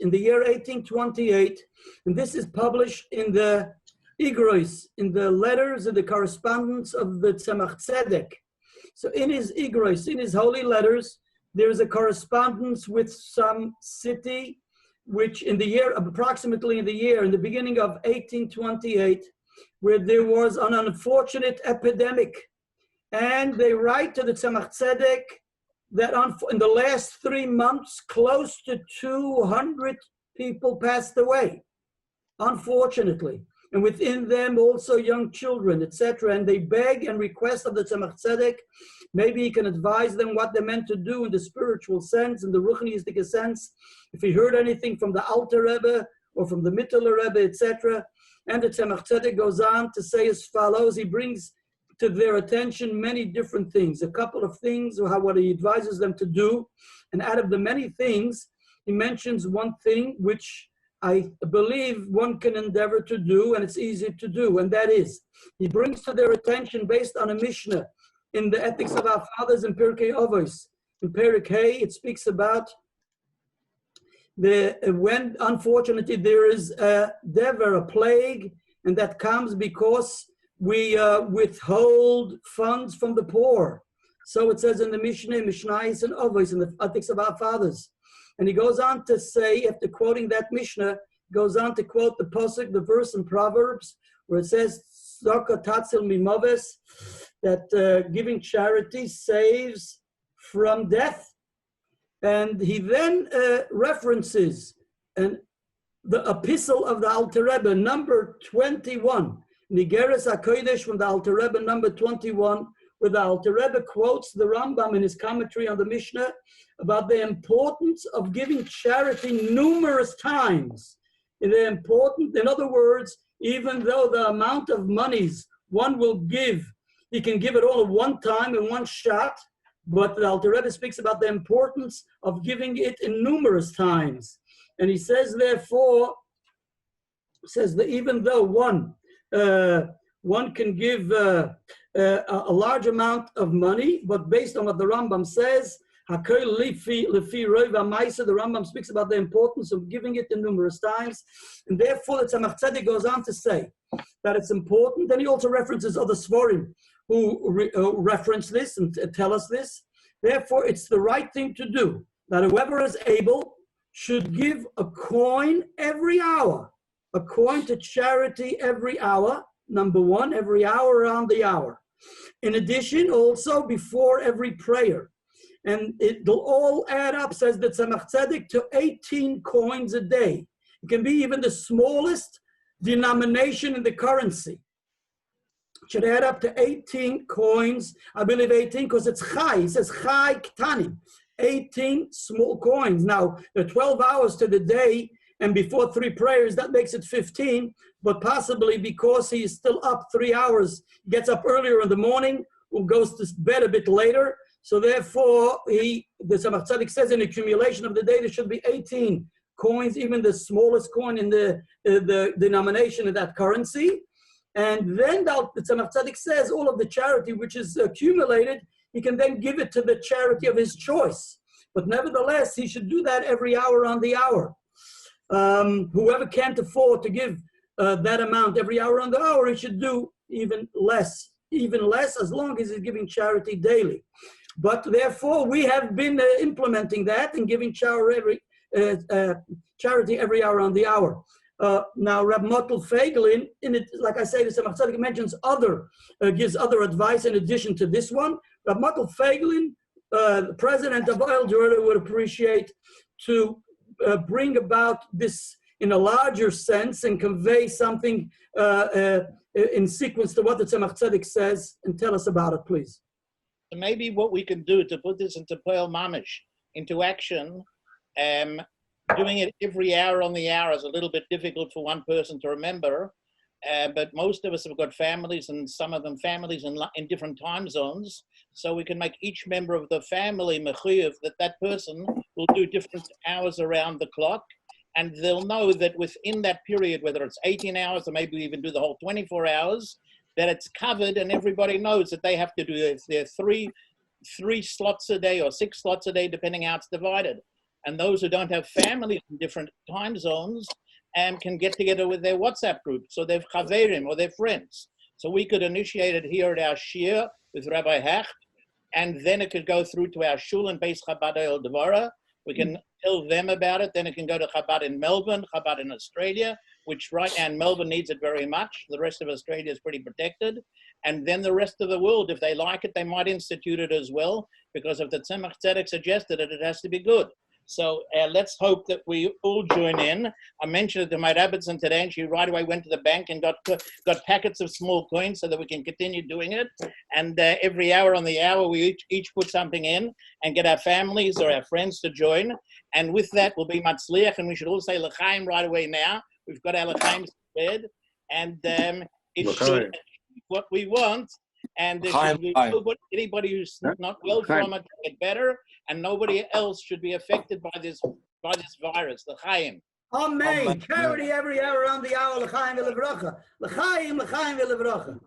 in the year 1828, and this is published in the Igrois, in the letters and the correspondence of the Tzemach Tzedek. So in his Igrois, in his holy letters, there's a correspondence with some city, which in the year, approximately in the beginning of 1828, where there was an unfortunate epidemic. And they write to the Tzemach Tzedek that in the last 3 months, close to 200 people passed away, unfortunately. And within them also young children, etc. And they beg and request of the Tzemach Tzedek, maybe he can advise them what they're meant to do in the spiritual sense, in the ruchnistic sense, if he heard anything from the Alter Rebbe or from the Mottel Rebbe, etc. And the Tzemach Tzedek goes on to say as follows. He brings to their attention many different things, a couple of things, what he advises them to do. And out of the many things, he mentions one thing which I believe one can endeavor to do, and it's easy to do, and that is, he brings to their attention, based on a Mishnah in the Ethics of Our Fathers in Pirkei Avos. In Perek Hey, it speaks about when unfortunately there is a Devorah, a plague, and that comes because we withhold funds from the poor. So it says in the Mishnah, Mishnayos and Avos, in the Ethics of Our Fathers. And he goes on to say, after quoting that Mishnah, goes on to quote the pasuk, the verse in Proverbs, where it says, Tzedakah tatzil mimoves, that giving charity saves from death. And he then references the epistle of the Alter Rebbe, number 21, Nigeres HaKodesh from the Alter Rebbe, number 21, where the Alter Rebbe quotes the Rambam in his commentary on the Mishnah about the importance of giving charity numerous times. The important, in other words, even though the amount of monies one will give, he can give it all at one time in one shot, but the Alter Rebbe speaks about the importance of giving it in numerous times. And he says, therefore, says that even though one can give a large amount of money, but based on what the Rambam says, the Rambam speaks about the importance of giving it in numerous times, and therefore the Tzemach Tzedek goes on to say that it's important. Then he also references other Svarim who reference this and tell us this. Therefore, it's the right thing to do, that whoever is able should give a coin every hour, a coin to charity every hour, number one, every hour around the hour. In addition, also before every prayer. And it'll all add up, says the Tzemach Tzedek, to 18 coins a day. It can be even the smallest denomination in the currency. It should add up to 18 coins. I believe 18 because it's chai. It says chai ktanim, 18 small coins. Now, there are 12 hours to the day, and before 3 prayers, that makes it 15. But possibly because he is still up 3 hours, gets up earlier in the morning, or goes to bed a bit later. So therefore, the Tzemach Tzedek says in accumulation of the day, there should be 18 coins, even the smallest coin in the denomination of that currency. And then the Tzemach Tzedek says all of the charity which is accumulated, he can then give it to the charity of his choice. But nevertheless, he should do that every hour on the hour. Whoever can't afford to give that amount every hour on the hour, he should do even less, as long as he's giving charity daily. But therefore, we have been implementing that and giving charity every hour on the hour. Now, Rabbi Mottel Feiglin, in it, like I say, the Tzemach Tzedek mentions gives other advice in addition to this one. Rabbi Mottel Feiglin, the president of Ohel, would appreciate to bring about this in a larger sense and convey something in sequence to what the Tzemach Tzedek says, and tell us about it, please. Maybe what we can do to put this into Poel Mamish, into action, doing it every hour on the hour is a little bit difficult for one person to remember, but most of us have got families, and some of them families in different time zones, so we can make each member of the family mechuyev that person will do different hours around the clock, and they'll know that within that period, whether it's 18 hours or maybe even do the whole 24 hours, that it's covered, and everybody knows that they have to do their three slots a day or 6 slots a day, depending how it's divided. and those who don't have families in different time zones can get together with their WhatsApp group, so they're chaverim or their friends. So we could initiate it here at our shir with Rabbi Hecht, and then it could go through to our shul and base Chabad Ohel Devorah. We can tell them about it. Then it can go to Chabad in Melbourne, Chabad in Australia, which right now in Melbourne needs it very much. The rest of Australia is pretty protected. And then the rest of the world, if they like it, they might institute it as well, because if the Tzemach Tzedek suggested it, it has to be good. So let's hope that we all join in. I mentioned it to my Rebbetzin today, and she right away went to the bank and got packets of small coins so that we can continue doing it. And every hour on the hour, we each put something in and get our families or our friends to join. And with that, we'll be matzliach, and we should all say l'chaim right away now. We've got our l'chaim prepared, and it should achieve what we want. And there should be anybody who's not well from it get better, and nobody else should be affected by this virus. L'chaim. Amen. Charity every hour around the hour. L'chaim v'levracha. L'chaim v'levracha.